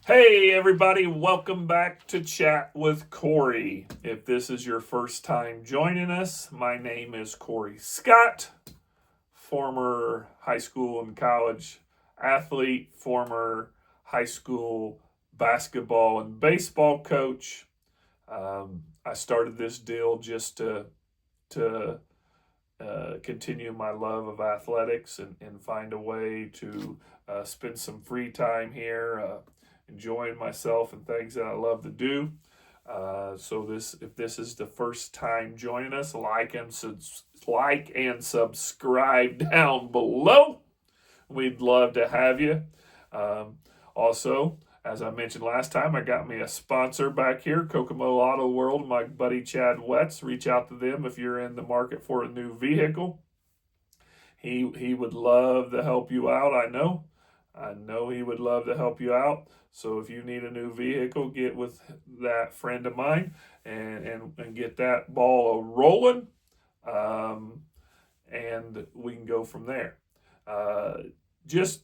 Hey, everybody, welcome back to Chat with Corey. If this is your first time joining us, my name is Corey Scott, former high school and college athlete, former high school basketball and baseball coach. I started this deal just to continue my love of athletics and find a way to spend some free time here, enjoying myself and things that I love to do. If this is the first time joining us, like and subscribe down below. We'd love to have you. Um, Also, as I mentioned last time, I got me a sponsor back here, Kokomo Auto World. My buddy Chad Wetz. Reach out to them if you're in the market for a new vehicle. He would love to help you out. I know he would love to help you out. So if you need a new vehicle, get with that friend of mine and get that ball rolling. Um, and we can go from there. Uh, just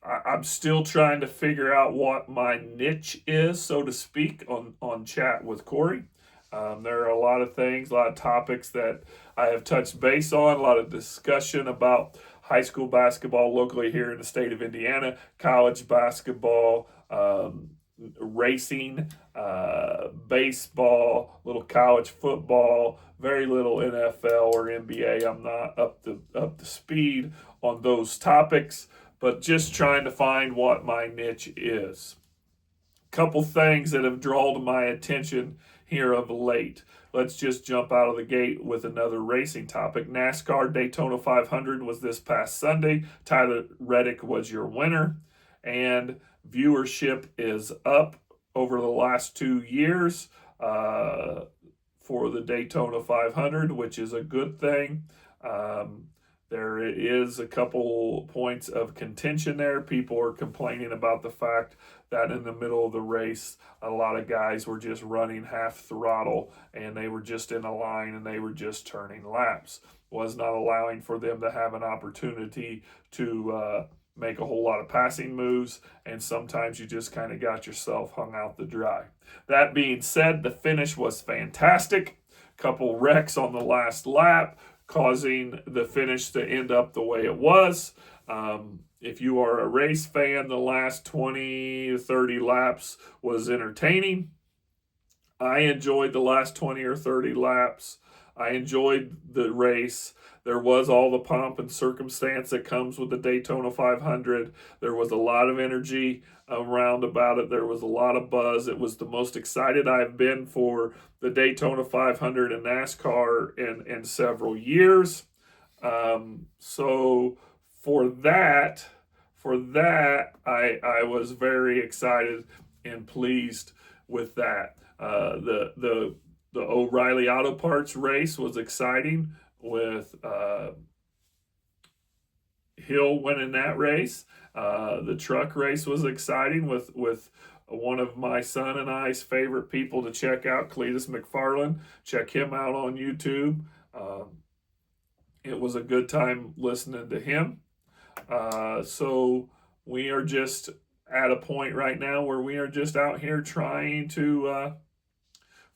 I'm still trying to figure out what my niche is, so to speak, on Chat with Corey. There are a lot of things, a lot of topics that I have touched base on, a lot of discussion about high school basketball locally here in the state of Indiana, college basketball, racing, baseball, little college football, very little NFL or NBA. I'm not up to speed on those topics, but just trying to find what my niche is. Couple things that have drawn my attention here of late. Let's just jump out of the gate with another racing topic. NASCAR Daytona 500 was this past Sunday. Tyler Reddick was your winner, and viewership is up over the last 2 years for the Daytona 500, which is a good thing. There is a couple points of contention there. People are complaining about the fact that in the middle of the race, a lot of guys were just running half throttle and they were just in a line and they were just turning laps. Was not allowing for them to have an opportunity to make a whole lot of passing moves, and sometimes you just kind of got yourself hung out to dry. That being said, the finish was fantastic. Couple wrecks on the last lap, causing the finish to end up the way it was. If you are a race fan, the last 20 to 30 laps was entertaining. I enjoyed the last 20 or 30 laps. I enjoyed the race. There was all the pomp and circumstance that comes with the Daytona 500. There was a lot of energy around about it. There was a lot of buzz. It was the most excited I've been for the Daytona 500 and NASCAR in several years. So for that, I was very excited and pleased with that. The O'Reilly Auto Parts race was exciting with Hill winning that race. The truck race was exciting with one of my son and I's favorite people to check out, Cletus McFarland. Check him out on YouTube. It was a good time listening to him. So we are just at a point right now where we are just out here trying to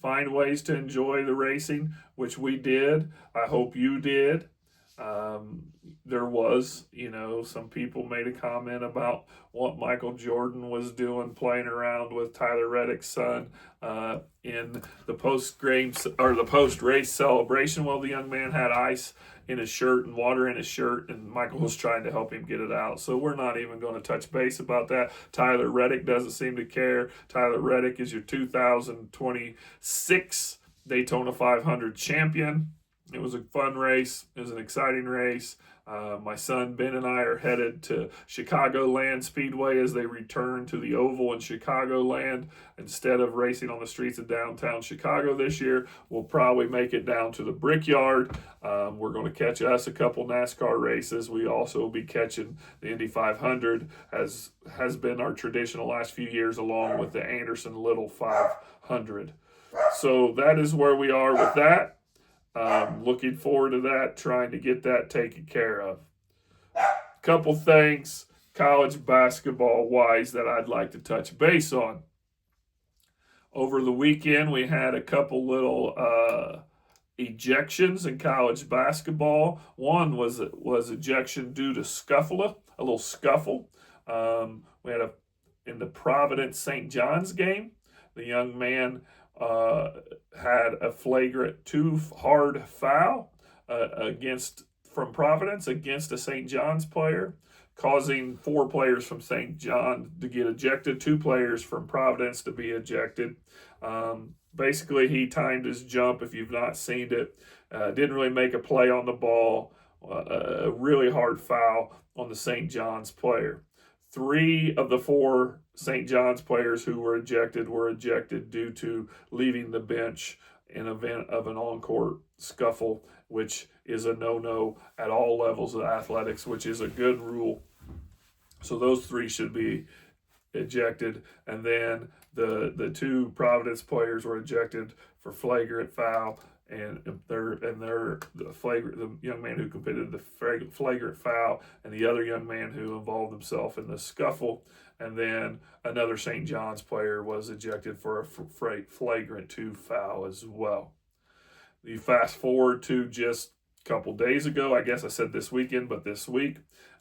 find ways to enjoy the racing, which we did. I hope you did. There was, some people made a comment about what Michael Jordan was doing, playing around with Tyler Reddick's son in the post race celebration. Well, the young man had ice in his shirt and water in his shirt, and Michael was trying to help him get it out. So we're not even going to touch base about that. Tyler Reddick doesn't seem to care. Tyler Reddick is your 2026 Daytona 500 champion. It was a fun race. It was an exciting race. My son Ben and I are headed to Chicagoland Speedway as they return to the Oval in Chicagoland. Instead of racing on the streets of downtown Chicago this year, we'll probably make it down to the Brickyard. We're going to catch us a couple NASCAR races. We also will be catching the Indy 500, as has been our tradition the last few years, along with the Anderson Little 500. So that is where we are with that. Looking forward to that, trying to get that taken care of. Couple things college basketball wise that I'd like to touch base on. Over the weekend, we had a couple little ejections in college basketball. One was ejection due to a little scuffle. We had in the Providence St. John's game. The young man had a flagrant too hard foul from Providence against a St. John's player, causing 4 players from St. John to get ejected, 2 players from Providence to be ejected. Basically, he timed his jump. If you've not seen it, didn't really make a play on the ball. A really hard foul on the St. John's player. 3 of the 4 St. John's players who were ejected due to leaving the bench in event of an on-court scuffle, which is a no-no at all levels of athletics, which is a good rule. So those 3 should be ejected, and then the 2 Providence players were ejected for flagrant foul, and the young man who committed the flagrant foul, and the other young man who involved himself in the scuffle, and then another St. John's player was ejected for a flagrant 2 foul as well. You fast forward to just a couple days ago, I guess I said this weekend, but this week,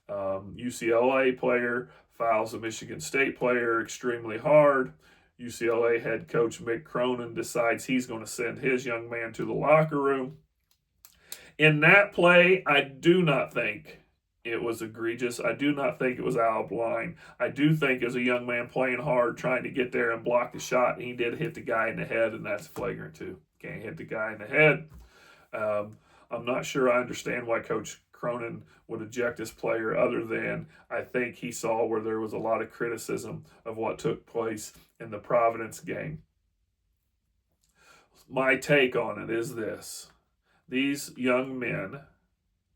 UCLA player fouls a Michigan State player extremely hard. UCLA head coach Mick Cronin decides he's going to send his young man to the locker room. In that play, I do not think it was egregious. I do not think it was out of line. I do think as a young man playing hard, trying to get there and block the shot, he did hit the guy in the head, and that's flagrant too. Can't hit the guy in the head. I'm not sure I understand why Coach Cronin would eject his player, other than I think he saw where there was a lot of criticism of what took place in the Providence game. My take on it is this: these young men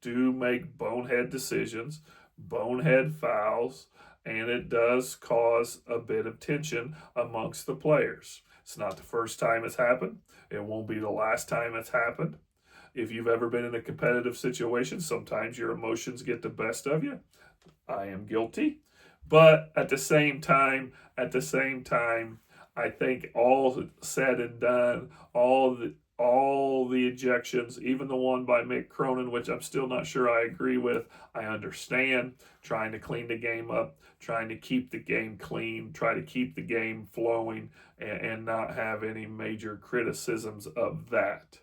do make bonehead decisions, bonehead fouls, and it does cause a bit of tension amongst the players. It's not the first time it's happened. It won't be the last time it's happened. If you've ever been in a competitive situation, sometimes your emotions get the best of you. I am guilty. But at the same time, I think all said and done, all the ejections, even the one by Mick Cronin, which I'm still not sure I agree with, I understand. Trying to clean the game up, trying to keep the game clean, try to keep the game flowing, and not have any major criticisms of that.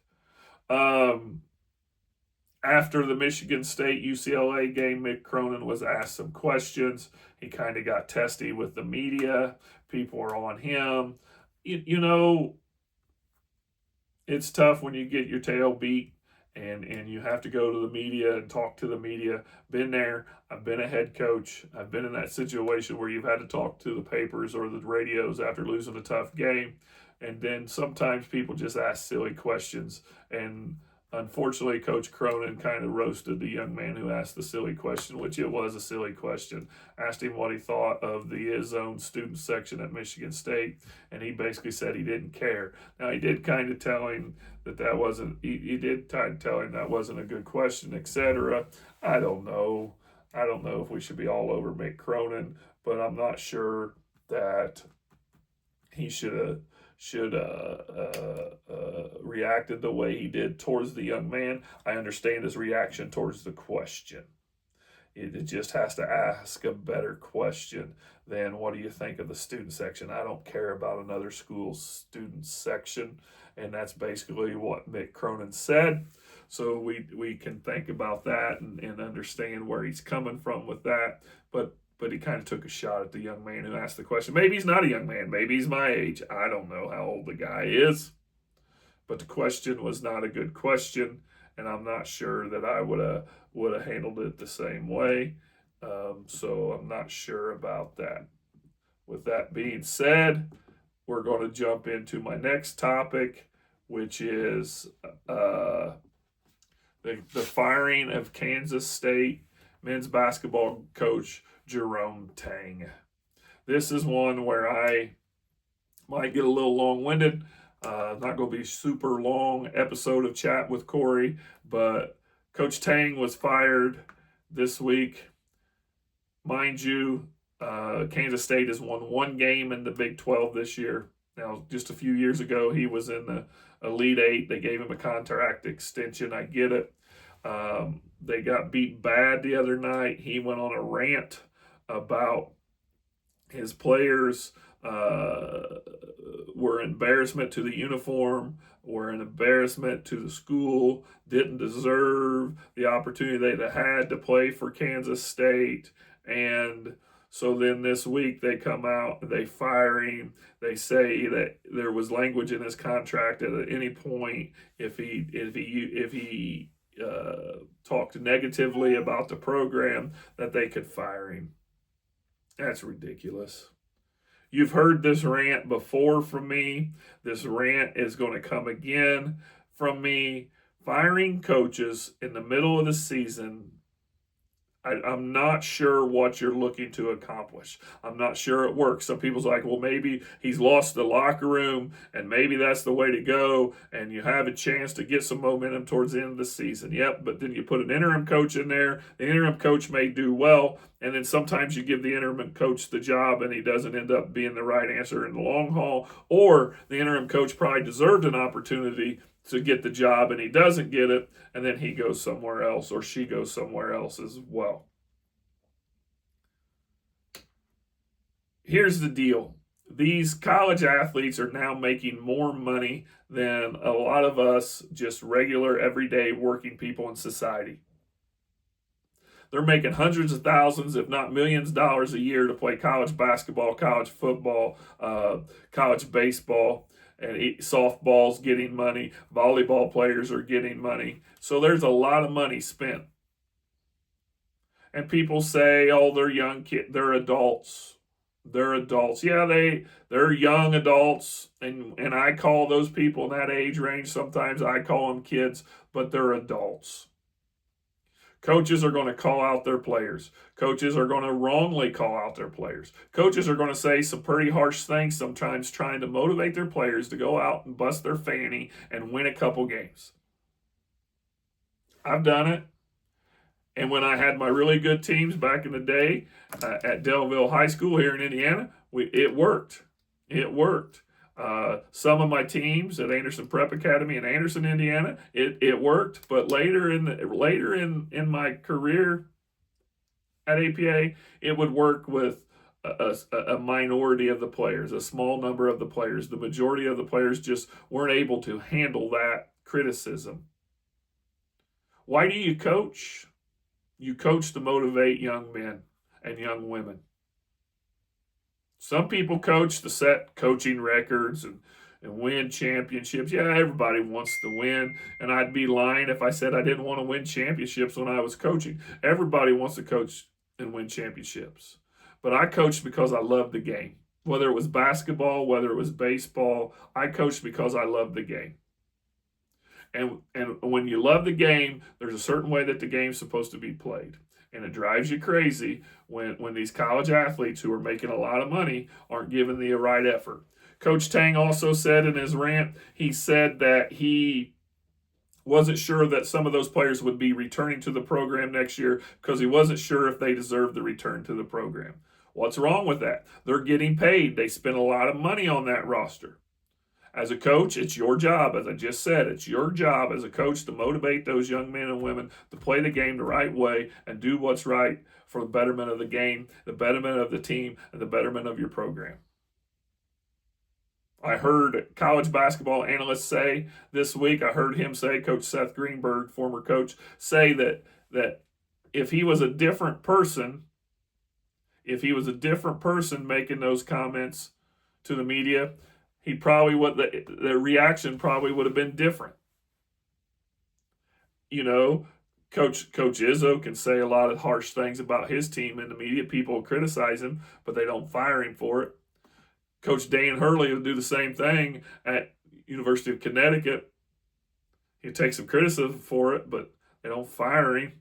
After the Michigan State UCLA game, Mick Cronin was asked some questions. He kind of got testy with the media. People are on him. You know, it's tough when you get your tail beat and you have to go to the media and talk to the media. Been there. I've been a head coach. I've been in that situation where you've had to talk to the papers or the radios after losing a tough game. And then sometimes people just ask silly questions. And unfortunately, Coach Cronin kind of roasted the young man who asked the silly question, which it was a silly question. Asked him what he thought of his own student section at Michigan State, and he basically said he didn't care. Now, he did kind of tell him that wasn't, he did kind of tell him that wasn't a good question, etc. I don't know. I don't know if we should be all over Mick Cronin, but I'm not sure that he should reacted the way he did towards the young man. I understand his reaction towards the question. It just has to ask a better question than, what do you think of the student section? I don't care about another school's student section. And that's basically what Mick Cronin said. So we can think about that and understand where he's coming from with that. But he kind of took a shot at the young man who asked the question. Maybe he's not a young man. Maybe he's my age. I don't know how old the guy is. But the question was not a good question, and I'm not sure that I would have handled it the same way. So I'm not sure about that. With that being said, we're going to jump into my next topic, which is the firing of Kansas State men's basketball coach Jerome Tang. This is one where I might get a little long-winded. Not going to be super long episode of Chat with Corey, but Coach Tang was fired this week. Mind you, Kansas State has won one game in the Big 12 this year. Now, just a few years ago, he was in the Elite Eight. They gave him a contract extension. I get it. They got beat bad the other night. He went on a rant about his players were embarrassment to the uniform, were an embarrassment to the school, didn't deserve the opportunity they'd had to play for Kansas State. And so then this week they come out and they fire him. They say that there was language in his contract that at any point if he talked negatively about the program that they could fire him. That's ridiculous. You've heard this rant before from me. This rant is going to come again from me. Firing coaches in the middle of the season, I'm not sure what you're looking to accomplish. I'm not sure it works. Some people's like, well, maybe he's lost the locker room and maybe that's the way to go and you have a chance to get some momentum towards the end of the season. Yep, but then you put an interim coach in there. The interim coach may do well, and then sometimes you give the interim coach the job and he doesn't end up being the right answer in the long haul, or the interim coach probably deserved an opportunity to get the job and he doesn't get it, and then he goes somewhere else or she goes somewhere else as well. Here's the deal. These college athletes are now making more money than a lot of us just regular everyday working people in society. They're making hundreds of thousands, if not millions of dollars a year to play college basketball, college football, college baseball. And softball's getting money. Volleyball players are getting money. So there's a lot of money spent. And people say, oh, they're young kids, they're adults. They're adults. Yeah, they're young adults. And I call those people in that age range, sometimes I call them kids, but they're adults. Coaches are going to call out their players. Coaches are going to wrongly call out their players. Coaches are going to say some pretty harsh things sometimes, trying to motivate their players to go out and bust their fanny and win a couple games. I've done it. And when I had my really good teams back in the day at Delville High School here in Indiana, it worked. It worked. Some of my teams at Anderson Prep Academy in Anderson, Indiana, it worked. But later in my career at APA, it would work with a minority of the players, a small number of the players. The majority of the players just weren't able to handle that criticism. Why do you coach? You coach to motivate young men and young women. Some people coach to set coaching records and win championships. Yeah, everybody wants to win, and I'd be lying if I said I didn't want to win championships when I was coaching. Everybody wants to coach and win championships. But I coached because I loved the game. Whether it was basketball, whether it was baseball, I coached because I loved the game. And when you love the game, there's a certain way that the game's supposed to be played. And it drives you crazy when these college athletes who are making a lot of money aren't given the right effort. Coach Tang also said in his rant, he said that he wasn't sure that some of those players would be returning to the program next year because he wasn't sure if they deserved the return to the program. What's wrong with that? They're getting paid. They spend a lot of money on that roster. As a coach, it's your job, as I just said, it's your job as a coach to motivate those young men and women to play the game the right way and do what's right for the betterment of the game, the betterment of the team, and the betterment of your program. I heard college basketball analysts say this week, I heard him say, Coach Seth Greenberg, former coach, say that if he was a different person, making those comments to the media, he probably would, the reaction probably would have been different. You know, Coach Izzo can say a lot of harsh things about his team in the media. People criticize him, but they don't fire him for it. Coach Dan Hurley will do the same thing at University of Connecticut. He takes some criticism for it, but they don't fire him.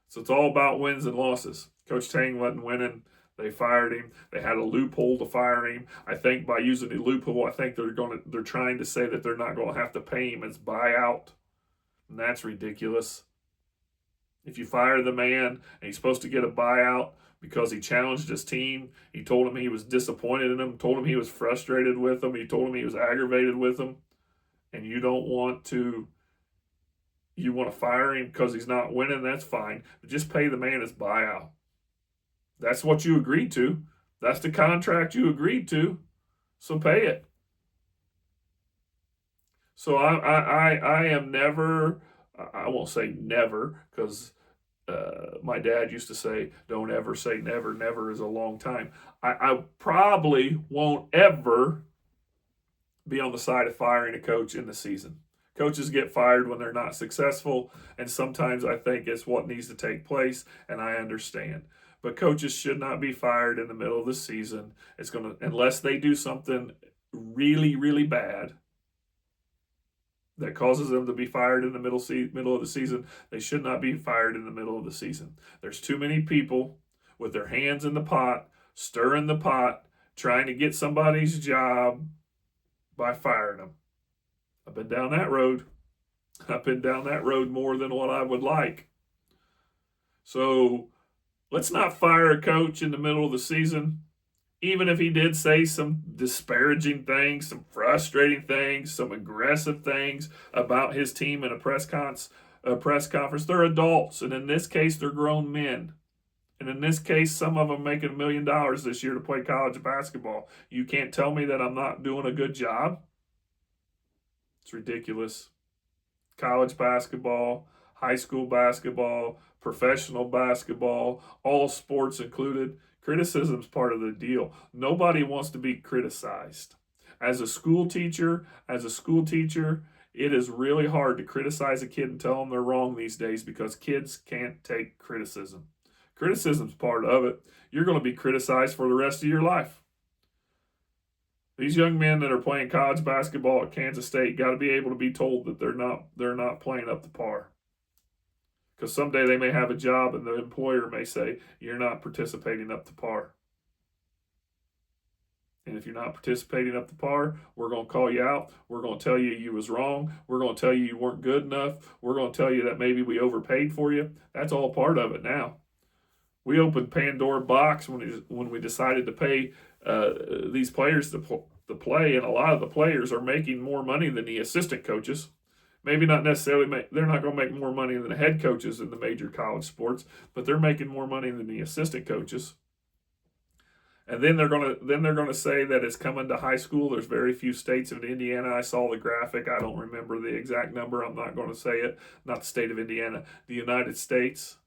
So it's all about wins and losses. Coach Tang wasn't winning. They fired him. They had a loophole to fire him. I think by using the loophole, I think they're trying to say that they're not going to have to pay him as buyout. And that's ridiculous. If you fire the man and he's supposed to get a buyout because he challenged his team. He told him he was disappointed in him, told him he was frustrated with him, he told him he was aggravated with him, and you want to fire him because he's not winning, that's fine. But just pay the man his buyout. That's what you agreed to. That's the contract you agreed to. So pay it. So I am never, I won't say never, because my dad used to say, don't ever say never. Never is a long time. I probably won't ever be on the side of firing a coach in the season. Coaches get fired when they're not successful, and sometimes I think it's what needs to take place, and I understand. But coaches should not be fired in the middle of the season. It's going to, unless they do something really, really bad that causes them to be fired in the middle of the season, they should not be fired in the middle of the season. There's too many people with their hands in the pot, stirring the pot, trying to get somebody's job by firing them. I've been down that road. I've been down that road more than what I would like. So let's not fire a coach in the middle of the season, even if he did say some disparaging things, some frustrating things, some aggressive things about his team in a press conference. They're adults, and in this case, they're grown men. And in this case, some of them making $1 million this year to play college basketball. You can't tell me that I'm not doing a good job. It's ridiculous. College basketball, high school basketball, professional basketball, all sports included. Criticism's part of the deal. Nobody wants to be criticized. As a school teacher, it is really hard to criticize a kid and tell them they're wrong these days because kids can't take criticism. Criticism's part of it. You're going to be criticized for the rest of your life. These young men that are playing college basketball at Kansas State got to be able to be told that they're not playing up to par. Because someday they may have a job and the employer may say, you're not participating up to par. And if you're not participating up to par, we're going to call you out. We're going to tell you you was wrong. We're going to tell you you weren't good enough. We're going to tell you that maybe we overpaid for you. That's all part of it now. We opened Pandora box when we decided to pay these players to play, and a lot of the players are making more money than the assistant coaches. Maybe not necessarily they're not going to make more money than the head coaches in the major college sports, but they're making more money than the assistant coaches. And then they're going to say that it's coming to high school. There's very few states in Indiana. I saw the graphic. I don't remember the exact number. I'm not going to say it. Not the state of Indiana. The United States.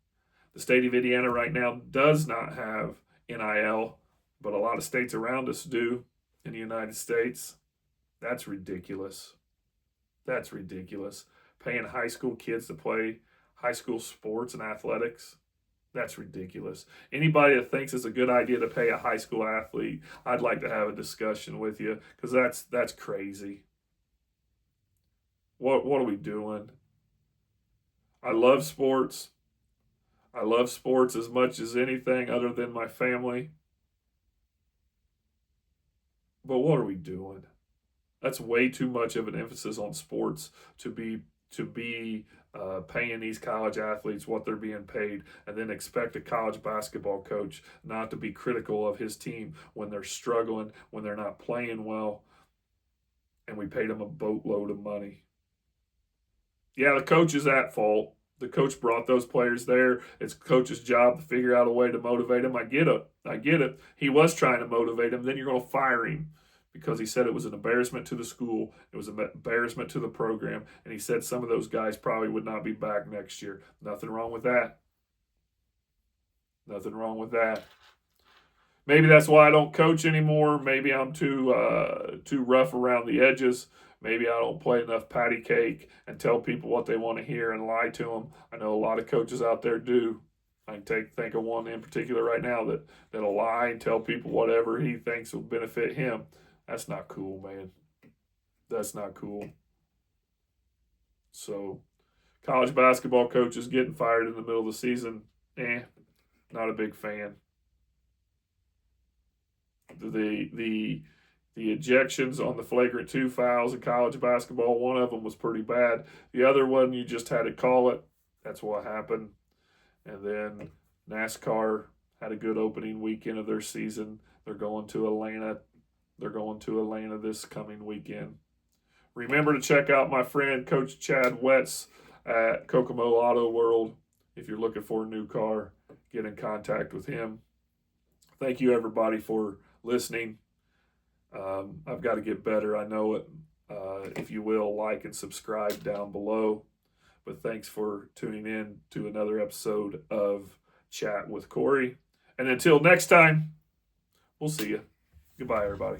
The state of Indiana right now does not have NIL, but a lot of states around us do in the United States. That's ridiculous. That's ridiculous. Paying high school kids to play high school sports and athletics. That's ridiculous. Anybody that thinks it's a good idea to pay a high school athlete, I'd like to have a discussion with you because that's crazy. What are we doing? I love sports. I love sports as much as anything other than my family. But what are we doing? That's way too much of an emphasis on sports to be paying these college athletes what they're being paid, and then expect a college basketball coach not to be critical of his team when they're struggling, when they're not playing well, and we paid them a boatload of money. Yeah, the coach is at fault. The coach brought those players there. It's the coach's job to figure out a way to motivate them. I get it. He was trying to motivate them. Then you're going to fire him because he said it was an embarrassment to the school. It was an embarrassment to the program. And he said some of those guys probably would not be back next year. Nothing wrong with that. Nothing wrong with that. Maybe that's why I don't coach anymore. Maybe I'm too rough around the edges. Maybe I don't play enough patty cake and tell people what they want to hear and lie to them. I know a lot of coaches out there do. I can think of one in particular right now that'll lie and tell people whatever he thinks will benefit him. That's not cool, man. That's not cool. So, college basketball coaches getting fired in the middle of the season, not a big fan. The ejections on the flagrant 2 fouls in college basketball, one of them was pretty bad. The other one, you just had to call it. That's what happened. And then NASCAR had a good opening weekend of their season. They're going to Atlanta. They're going to Atlanta this coming weekend. Remember to check out my friend Coach Chad Wetz at Kokomo Auto World. If you're looking for a new car, get in contact with him. Thank you, everybody, for listening. I've got to get better. I know it. If you will, like and subscribe down below. But thanks for tuning in to another episode of Chat with Corey. And until next time, we'll see you. Goodbye, everybody.